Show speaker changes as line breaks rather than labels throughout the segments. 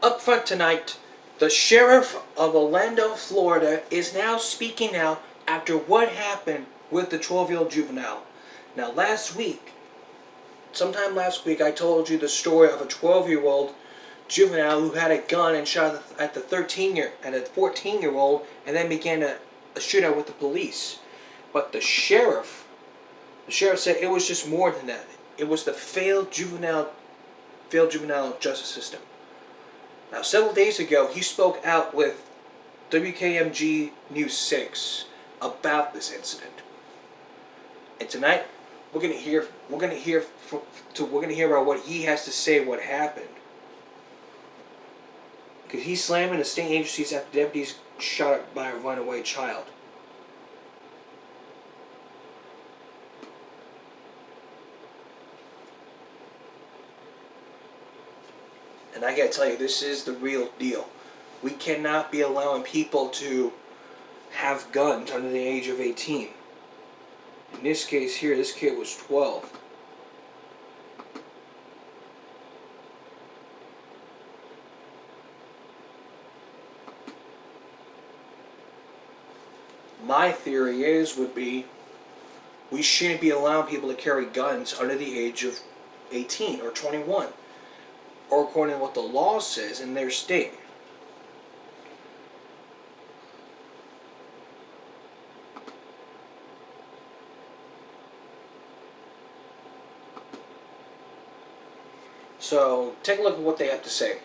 Up front tonight, the sheriff of Orlando, Florida is now speaking out after what happened with the 12-year-old juvenile. Now sometime last week, I told you the story of a 12-year-old juvenile who had a gun and shot at the 14-year-old and then began a shootout with the police. But the sheriff said it was just more than that. It was the failed juvenile justice system. Now, several days ago, he spoke out with WKMG News 6 about this incident. And tonight, we're gonna hear about what he has to say, what happened. Because he's slamming the state agencies after deputies shot by a runaway child. And I gotta tell you, this is the real deal. We cannot be allowing people to have guns under the age of 18. In this case here, this kid was 12. My theory would be we shouldn't be allowing people to carry guns under the age of 18 or 21, or according to what the law says in their state. So take a look at what they have to say.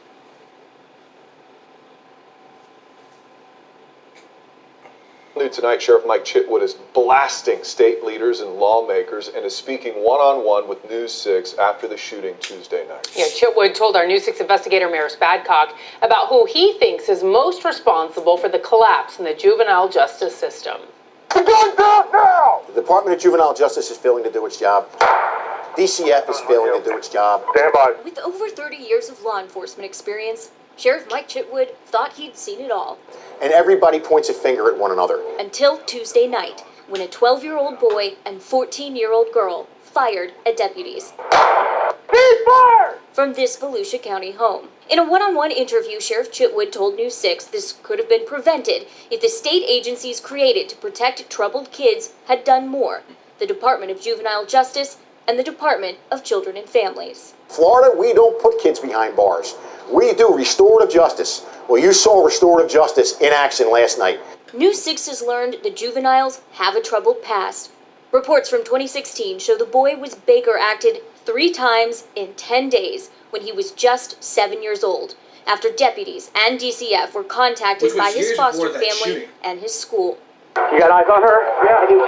New tonight, Sheriff Mike Chitwood is blasting state leaders and lawmakers and is speaking one-on-one with News 6 after the shooting Tuesday night.
Yeah, Chitwood told our News 6 investigator Maris Badcock about who he thinks is most responsible for the collapse in the juvenile justice system.
The guns out now! The Department of Juvenile Justice is failing to do its job. DCF is failing to do its job.
Stand by.
With over 30 years of law enforcement experience, Sheriff Mike Chitwood thought he'd seen it all.
And everybody points a finger at one another.
Until Tuesday night, when a 12-year-old boy and 14-year-old girl fired at deputies.
Ceasefire!
From this Volusia County home. In a one-on-one interview, Sheriff Chitwood told News 6 this could have been prevented if the state agencies created to protect troubled kids had done more. The Department of Juvenile Justice and the Department of Children and Families.
Florida, we don't put kids behind bars. We do restorative justice. Well, you saw restorative justice in action last night.
News 6 has learned the juveniles have a troubled past. Reports from 2016 show the boy was Baker acted 3 times in 10 days when he was just 7 years old, after deputies and DCF were contacted by his foster family and his school.
You got eyes on her? Yeah, I do.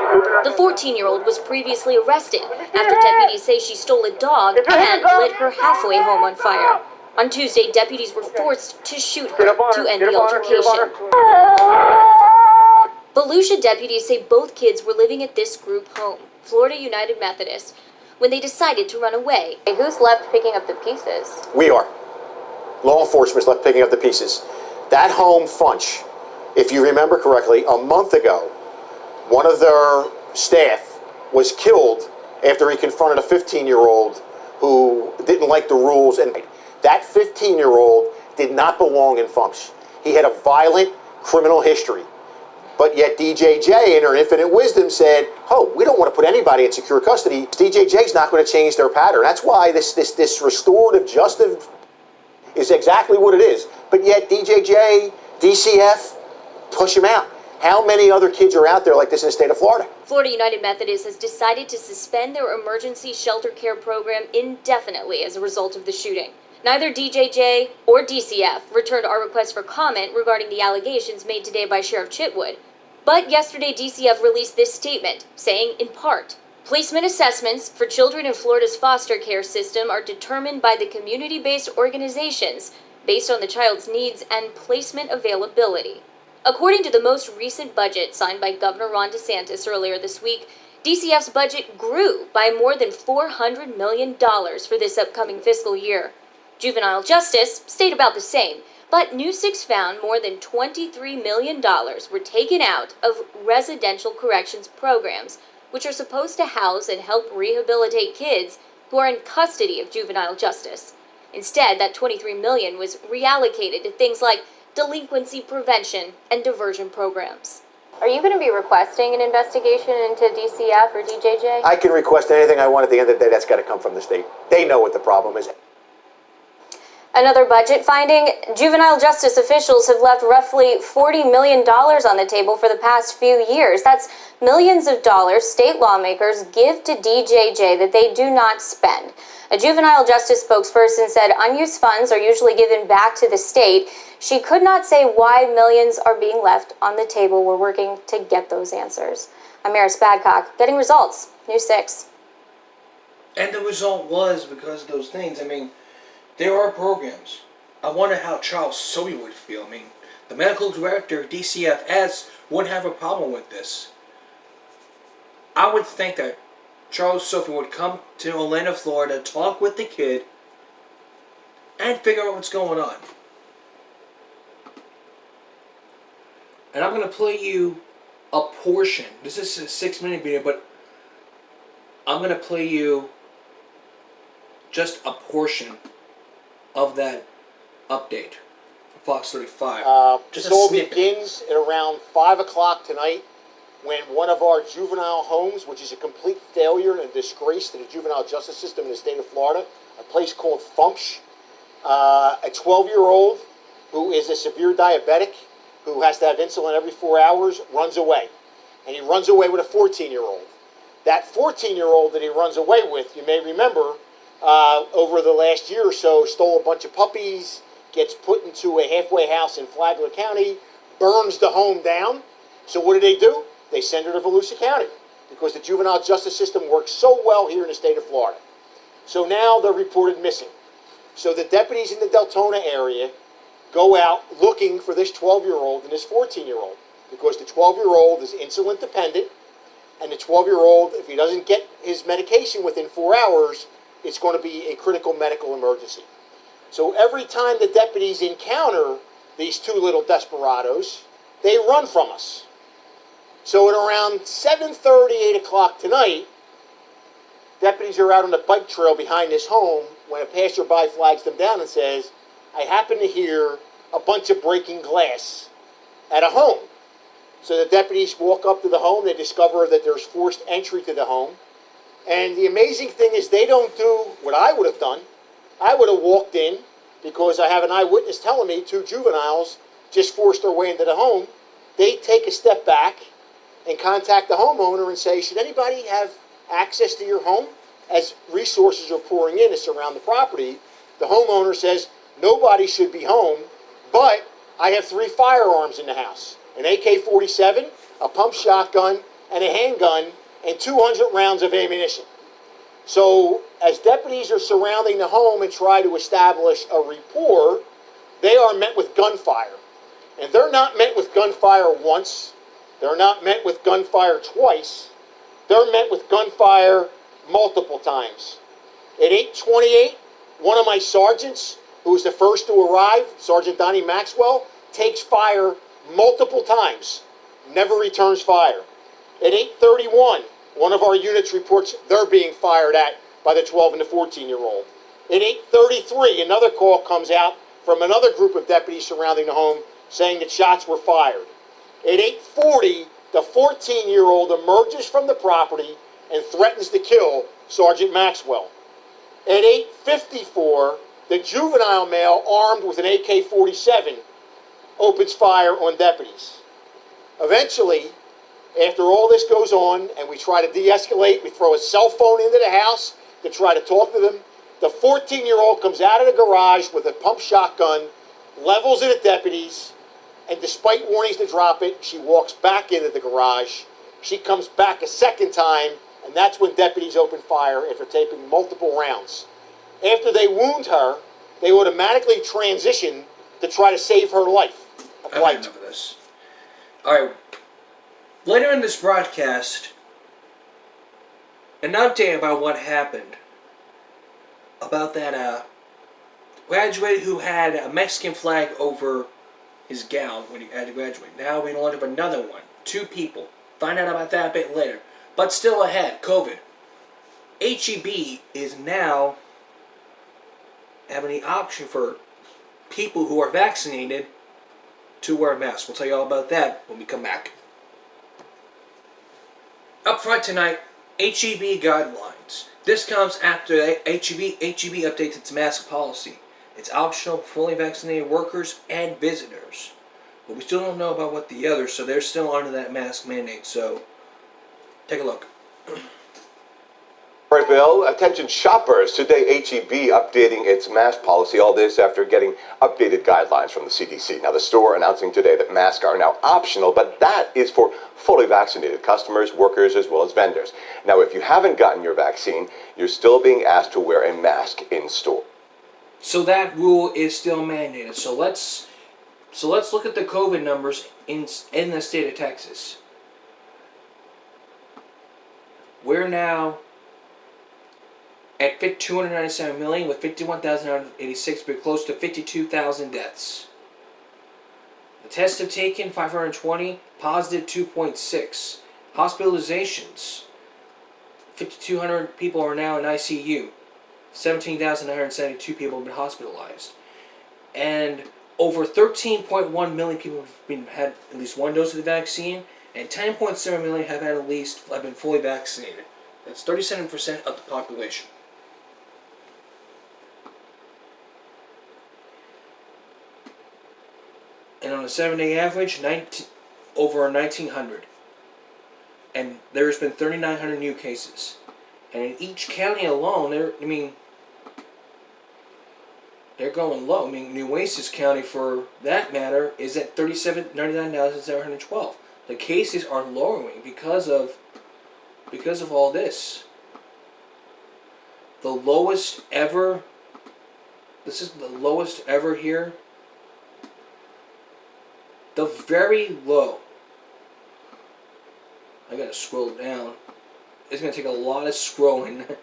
The 14-year-old was previously arrested after deputies say she stole a dog and lit her halfway home on fire. On Tuesday, deputies were forced to shoot her to end the altercation. Volusia deputies say both kids were living at this group home, Florida United Methodist, when they decided to run away.
Who's left picking up the pieces?
We are. Law enforcement's left picking up the pieces. That home, Funch, if you remember correctly, a month ago, one of their staff was killed after he confronted a 15-year-old who didn't like the rules. And that 15-year-old did not belong in Funch. He had a violent criminal history. But yet DJJ, in her infinite wisdom, said, oh, we don't want to put anybody in secure custody. DJJ's not going to change their pattern. That's why this restorative justice is exactly what it is. But yet DJJ, DCF, push him out. How many other kids are out there like this in the state of Florida?
Florida United Methodist has decided to suspend their emergency shelter care program indefinitely as a result of the shooting. Neither DJJ or DCF returned our request for comment regarding the allegations made today by Sheriff Chitwood. But yesterday, DCF released this statement, saying, in part, placement assessments for children in Florida's foster care system are determined by the community-based organizations based on the child's needs and placement availability. According to the most recent budget signed by Governor Ron DeSantis earlier this week, DCF's budget grew by more than $400 million for this upcoming fiscal year. Juvenile justice stayed about the same, but News 6 found more than $23 million were taken out of residential corrections programs, which are supposed to house and help rehabilitate kids who are in custody of juvenile justice. Instead, that $23 million was reallocated to things like delinquency prevention and diversion programs. Are you going to be requesting an investigation into DCF or DJJ?
I can request anything I want. At the end of the day, that's got to come from the state. They know what the problem is.
Another budget finding, juvenile justice officials have left roughly $40 million on the table for the past few years. That's millions of dollars state lawmakers give to DJJ that they do not spend. A juvenile justice spokesperson said unused funds are usually given back to the state. She could not say why millions are being left on the table. We're working to get those answers. I'm Maris Badcock, getting results, News 6.
And the result was because of those things. I mean, there are programs. I wonder how Charles Soby would feel. I mean, the medical director of DCFS wouldn't have a problem with this. I would think that Charles Soby would come to Orlando, Florida, talk with the kid, and figure out what's going on. And I'm going to play you a portion. This is a 6-minute video, but I'm going to play you just a portion of that update from Fox 35.
This all begins at around 5 o'clock tonight when one of our juvenile homes, which is a complete failure and disgrace to the juvenile justice system in the state of Florida, a place called Fumpsh, a 12-year-old who is a severe diabetic, who has to have insulin every 4 hours, runs away. And he runs away with a 14-year-old. That 14-year-old that he runs away with, you may remember, over the last year or so, stole a bunch of puppies, gets put into a halfway house in Flagler County, burns the home down. So what do? They send her to Volusia County because the juvenile justice system works so well here in the state of Florida. So now they're reported missing. So the deputies in the Deltona area go out looking for this 12-year-old and this 14-year-old because the 12-year-old is insulin dependent, and the 12-year-old, if he doesn't get his medication within 4 hours, it's going to be a critical medical emergency. So every time the deputies encounter these two little desperados, they run from us. So at around 7:30, 8 o'clock tonight, deputies are out on the bike trail behind this home when a passerby flags them down and says, I happen to hear a bunch of breaking glass at a home. So the deputies walk up to the home. They discover that there's forced entry to the home. And the amazing thing is they don't do what I would have done. I would have walked in because I have an eyewitness telling me two juveniles just forced their way into the home. They take a step back and contact the homeowner and say, should anybody have access to your home? As resources are pouring in to surround the property, the homeowner says, nobody should be home, but I have 3 firearms in the house. An AK-47, a pump shotgun, and a handgun, and 200 rounds of ammunition. So as deputies are surrounding the home and try to establish a rapport, they are met with gunfire. And they're not met with gunfire once. They're not met with gunfire twice. They're met with gunfire multiple times. At 8:28, one of my sergeants, who was the first to arrive, Sergeant Donnie Maxwell, takes fire multiple times, never returns fire. At 8:31, one of our units reports they're being fired at by the 12 and the 14-year-old. At 8:33, another call comes out from another group of deputies surrounding the home saying that shots were fired. At 8:40, the 14-year-old emerges from the property and threatens to kill Sergeant Maxwell. At 8:54, the juvenile male armed with an AK-47 opens fire on deputies. Eventually, after all this goes on and we try to de-escalate, we throw a cell phone into the house to try to talk to them, the 14-year-old comes out of the garage with a pump shotgun, levels it at deputies, and despite warnings to drop it, she walks back into the garage. She comes back a second time, and that's when deputies open fire after taking multiple rounds. After they wound her, they automatically transition to try to save her life.
I've had enough of this. Alright, later in this broadcast, an update about what happened. About that graduate who had a Mexican flag over his gown when he had to graduate. Now we learned of another one. 2 people. Find out about that a bit later. But still ahead, COVID. HEB is now have any option for people who are vaccinated to wear a mask. We'll tell you all about that when we come back. Up front tonight, HEB guidelines. This comes after HEB updates its mask policy. It's optional for fully vaccinated workers and visitors. But we still don't know about what the others, so they're still under that mask mandate. So, take a look.
All right, Bill, attention shoppers. Today, HEB updating its mask policy. All this after getting updated guidelines from the CDC. Now, the store announcing today that masks are now optional, but that is for fully vaccinated customers, workers, as well as vendors. Now, if you haven't gotten your vaccine, you're still being asked to wear a mask in store.
So that rule is still mandated. So let's look at the COVID numbers in the state of Texas. We're now at 297 million with 51,986, but close to 52,000 deaths. The tests have taken 520, positive 2.6. Hospitalizations, 5,200 people are now in ICU. 17,972 people have been hospitalized. And over 13.1 million people have had at least one dose of the vaccine, and 10.7 million have been fully vaccinated. That's 37% of the population. And on a 7-day average, over 1,900. And there's been 3,900 new cases. And in each county alone, they're going low. New Oasis County, for that matter, is at 99,712. The cases are lowering because of all this. The lowest ever. This is the lowest ever here. The very low. I gotta scroll down. It's gonna take a lot of scrolling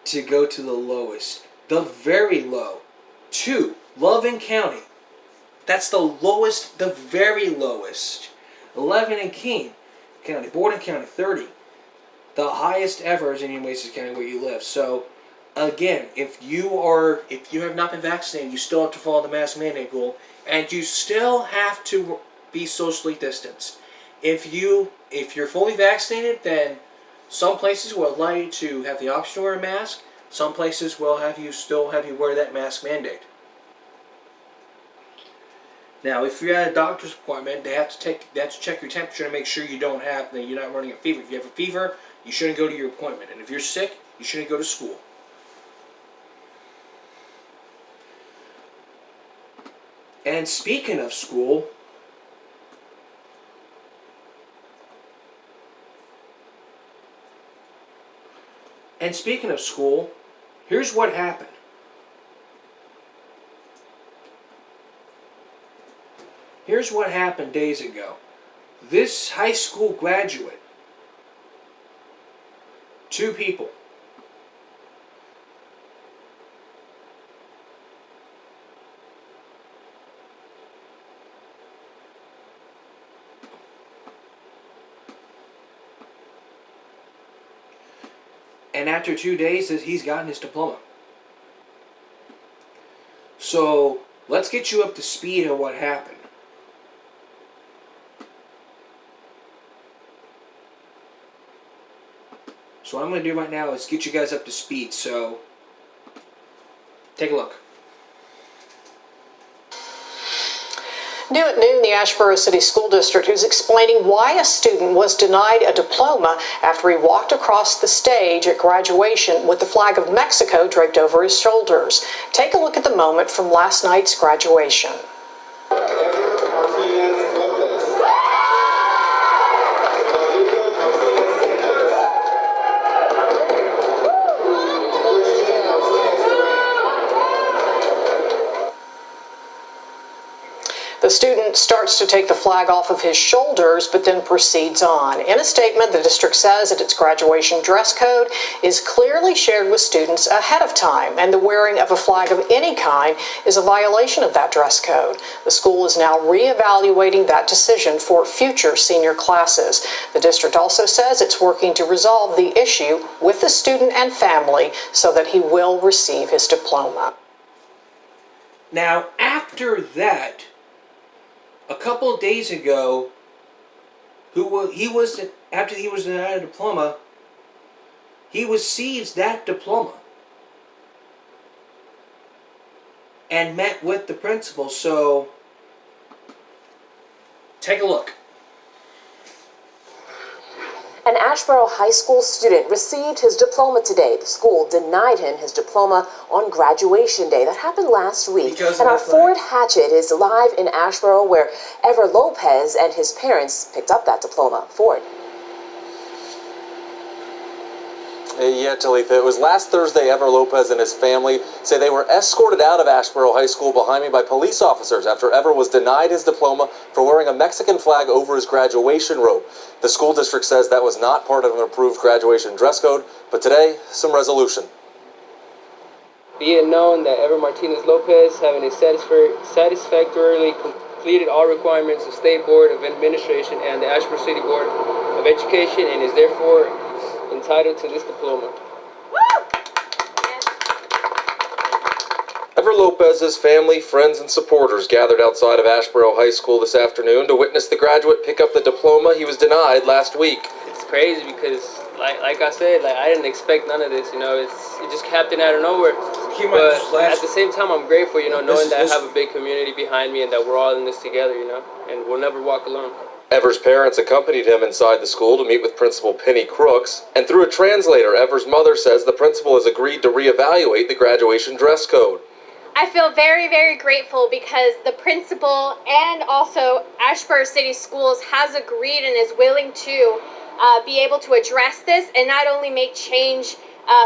to go to the lowest. The very low. 2, Loving County. That's the lowest, the very lowest. 11 in King County. Borden County, 30. The highest ever is in Oasis County where you live. So, again, if you have not been vaccinated, you still have to follow the mask mandate rule, and you still have to be socially distanced. If you're fully vaccinated, then some places will allow you to have the option to wear a mask. Some places will still have you wear that mask mandate. Now, if you're at a doctor's appointment, they have to check your temperature to make sure you're not running a fever. If you have a fever, you shouldn't go to your appointment. And if you're sick, you shouldn't go to school. And speaking of school, here's what happened. Here's what happened days ago. This high school graduate, 2 people, and after 2 days, he's gotten his diploma. So let's get you up to speed on what happened. So what I'm going to do right now is get you guys up to speed. So take a look.
New at noon, the Asheboro City School District is explaining why a student was denied a diploma after he walked across the stage at graduation with the flag of Mexico draped over his shoulders. Take a look at the moment from last night's graduation. The student starts to take the flag off of his shoulders, but then proceeds on. In a statement, the district says that its graduation dress code is clearly shared with students ahead of time, and the wearing of a flag of any kind is a violation of that dress code. The school is now reevaluating that decision for future senior classes. The district also says it's working to resolve the issue with the student and family so that he will receive his diploma.
Now, after that, a couple of days ago, after he was denied a diploma, he receives that diploma and met with the principal. So, take a look.
An Asheboro High School student received his diploma today. The school denied him his diploma on graduation day. That happened last week.
Because
and
of
our
the flag.
Ford Hatchet is live in Asheboro, where Ever Lopez and his parents picked up that diploma. Ford.
Yeah, Talitha. It was last Thursday. Ever Lopez and his family say they were escorted out of Asheboro High School behind me by police officers after Ever was denied his diploma for wearing a Mexican flag over his graduation robe. The school district says that was not part of an approved graduation dress code, but today, some resolution.
Be it known that Ever Martinez Lopez, having satisfactorily completed all requirements of State Board of Administration and the Asheboro City Board of Education, and is therefore entitled to this diploma.
Ever Lopez's family, friends, and supporters gathered outside of Asheboro High School this afternoon to witness the graduate pick up the diploma he was denied last week.
It's crazy because, like I said, I didn't expect none of this. You know, it just happened out of nowhere. But at the same time, I'm grateful, knowing that I have a big community behind me and that we're all in this together, and we'll never walk alone.
Ever's parents accompanied him inside the school to meet with Principal Penny Crooks, and through a translator, Ever's mother says the principal has agreed to reevaluate the graduation dress code.
I feel very, very grateful because the principal and also Asheboro City Schools has agreed and is willing to be able to address this and not only make change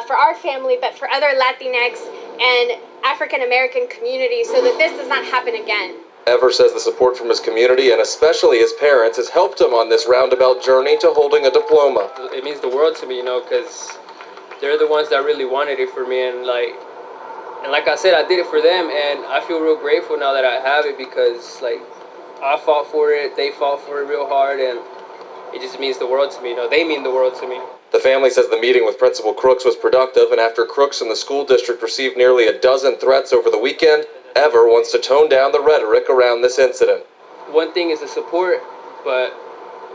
for our family, but for other Latinx and African American communities so that this does not happen again.
Ever says the support from his community, and especially his parents, has helped him on this roundabout journey to holding a diploma.
It means the world to me, because they're the ones that really wanted it for me, and like I said, I did it for them, and I feel real grateful now that I have it because I fought for it, they fought for it real hard, and it just means the world to me. They mean the world to me.
The family says the meeting with Principal Crooks was productive, and after Crooks and the school district received nearly a dozen threats over the weekend, Ever wants to tone down the rhetoric around this incident.
One thing is the support, but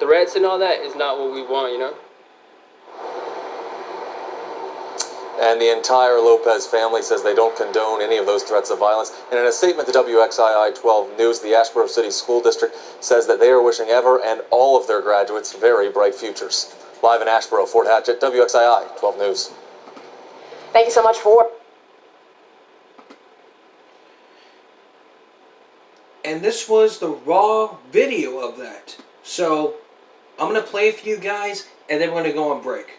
threats and all that is not what we want,
And the entire Lopez family says they don't condone any of those threats of violence. And in a statement to WXII 12 News, the Asheboro City School District says that they are wishing Ever and all of their graduates very bright futures. Live in Asheboro, Fort Hatchet, WXII 12 News.
Thank you so much, Ford.
And this was the raw video of that. So, I'm going to play it for you guys, and then we're going to go on break.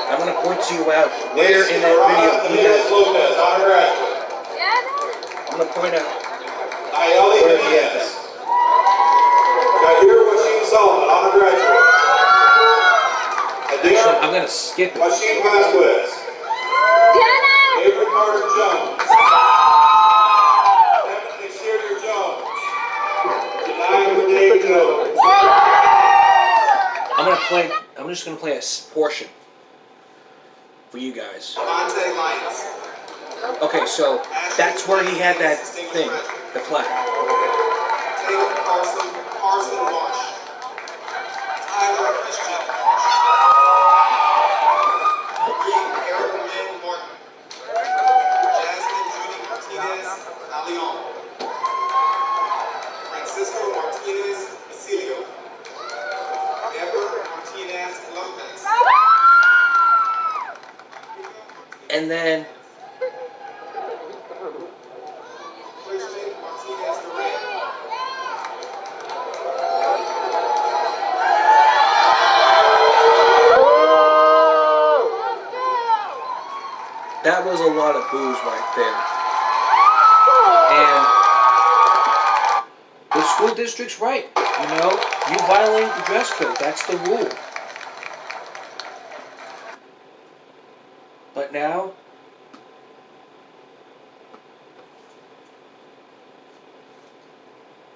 I'm going to point to you out where in that video he had. I'm going to point out where he had that. Actually, I'm gonna skip it.
Machine Vasquez. Avery Carter Jones. Evan Exterior Jones. Denied Renee Jones.
I'm just gonna play a portion for you guys.
Monte Lyons.
Okay, so that's where he had that thing, the flag.
Taylor Carson Wash. Tyler Christian Wash. Eric Lynn Martin. Jasmine Judy Martinez Alion. Francisco Martinez Basilio. Ever Martinez Lopez.
And then
Christian Martinez Durant.
that was a lot of boos right there. And the school district's right. You violated the dress code. That's the rule. But now,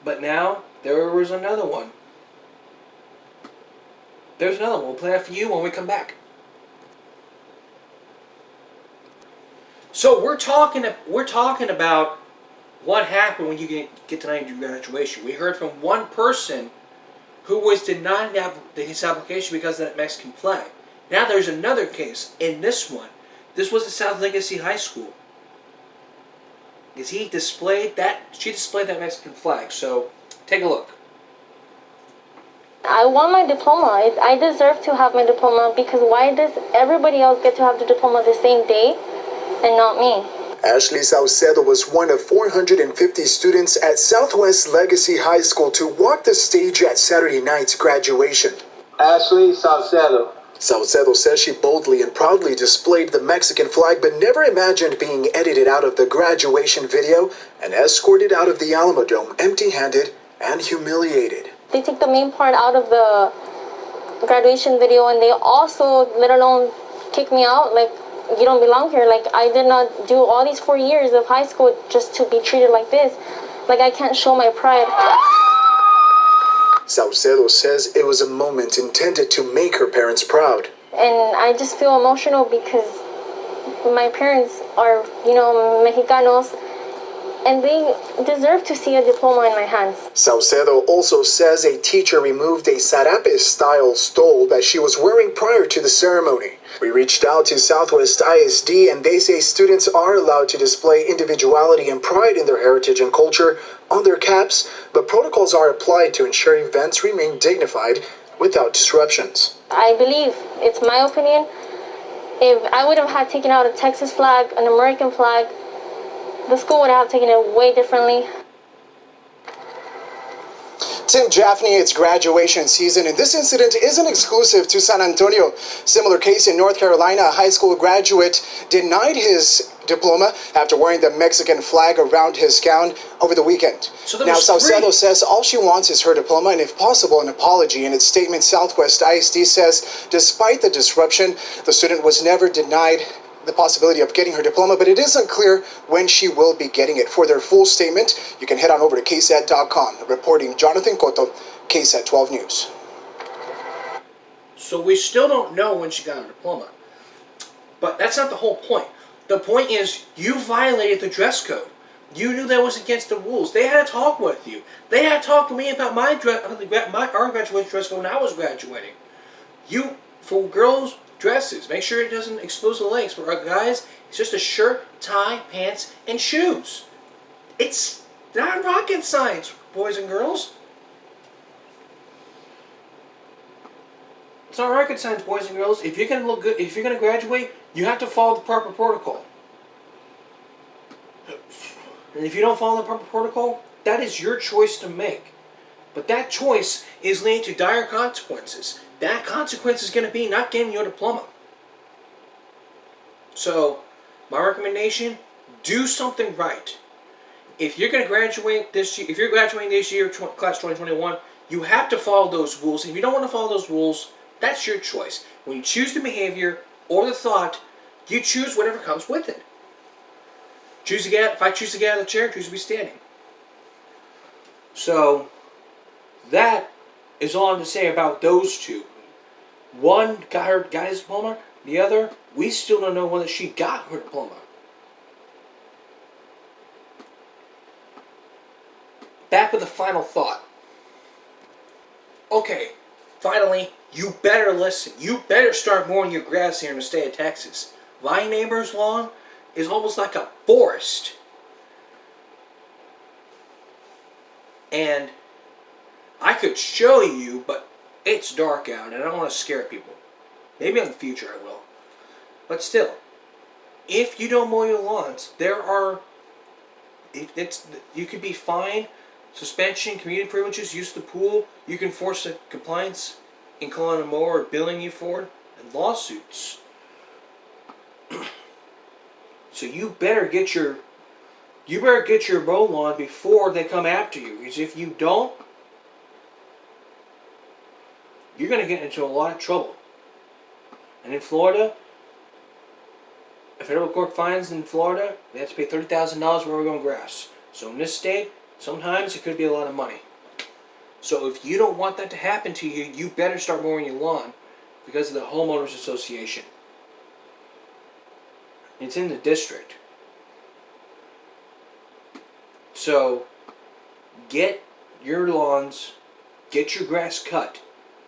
But now, there was another one. There's another one. We'll play that for you when we come back. So we're talking about what happened when you get denied your graduation. We heard from one person who was denied his application because of that Mexican flag. Now there's another case in this one. This was at South Legacy High School. Because she displayed that Mexican flag. So take a look.
I want my diploma. I deserve to have my diploma because why does everybody else get to have the diploma the same day and not me?
Ashley Saucedo was one of 450 students at Southwest Legacy High School to walk the stage at Saturday night's graduation.
Ashley Saucedo.
Saucedo says she boldly and proudly displayed the Mexican flag but never imagined being edited out of the graduation video and escorted out of the Alamo Dome empty-handed and humiliated.
They take the main part out of the graduation video and they also, let alone kick me out, like, you don't belong here. Like, I did not do all these 4 years of high school just to be treated like this. Like, I can't show my pride.
Saucedo says it was a moment intended to make her parents proud.
And I just feel emotional because my parents are, Mexicanos, and they deserve to see a diploma in my hands.
Saucedo also says a teacher removed a Sarape-style stole that she was wearing prior to the ceremony. We reached out to Southwest ISD and they say students are allowed to display individuality and pride in their heritage and culture on their caps, but protocols are applied to ensure events remain dignified without disruptions.
I believe, it's my opinion, if I would have had taken out a Texas flag, an American flag, the school would have taken it way differently.
Tim Jaffney, it's graduation season, and this incident isn't exclusive to San Antonio. Similar case in North Carolina, a high school graduate denied his diploma after wearing the Mexican flag around his gown over the weekend. Now, Saucedo says all she wants is her diploma and, if possible, an apology. In its statement, Southwest ISD says despite the disruption, the student was never denied the possibility of getting her diploma, but it isn't clear when she will be getting it. For their full statement, you can head on over to KSAT.com. Reporting Jonathan Cotto, KSAT 12 News.
So we still don't know when she got her diploma. But that's not the whole point. The point is you violated the dress code. You knew that was against the rules. They had to talk with you. They had to talk to me about our graduation dress code when I was graduating. For girls, dresses, make sure it doesn't expose the legs. For our guys, it's just a shirt, tie, pants, and shoes. It's not rocket science, boys and girls. It's not rocket science, boys and girls. If you're gonna look good, if you're gonna graduate, you have to follow the proper protocol. And if you don't follow the proper protocol, that is your choice to make. But that choice is leading to dire consequences. That consequence is going to be not getting your diploma. So, my recommendation, do something right. If you're going to graduate this year, if you're graduating this year, class 2021, you have to follow those rules. If you don't want to follow those rules, that's your choice. When you choose the behavior or the thought, you choose whatever comes with it. If I choose to get out of the chair, choose to be standing. So, that is all I'm to say about those two. One got his diploma. The other, we still don't know whether she got her diploma. Back with the final thought. Okay, finally, you better listen. You better start mowing your grass here in the state of Texas. My neighbor's lawn is almost like a forest. And I could show you, but it's dark out and I don't want to scare people. Maybe in the future I will. But still, if you don't mow your lawns, you could be fined, suspension, community privileges, use of the pool. You can force a compliance in calling a mower or billing you for it, and lawsuits. So you better get your mow lawn before they come after you. Because if you don't, you're going to get into a lot of trouble. And in Florida, a federal court fines in Florida, they have to pay $30,000 for overgrown grass. So in this state, Sometimes it could be a lot of money. So if you don't want that to happen to you, you better start mowing your lawn because of the homeowners association. It's in the district. So get your lawns, get your grass cut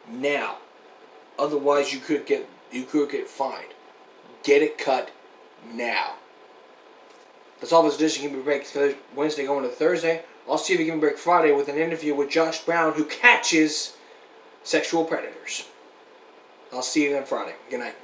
now. Otherwise you could get fined. Get it cut now. That's all this edition. Give me a break Wednesday going to Thursday. I'll see if you give me a break Friday with an interview with Josh Brown, who catches sexual predators. I'll see you then Friday. Good night.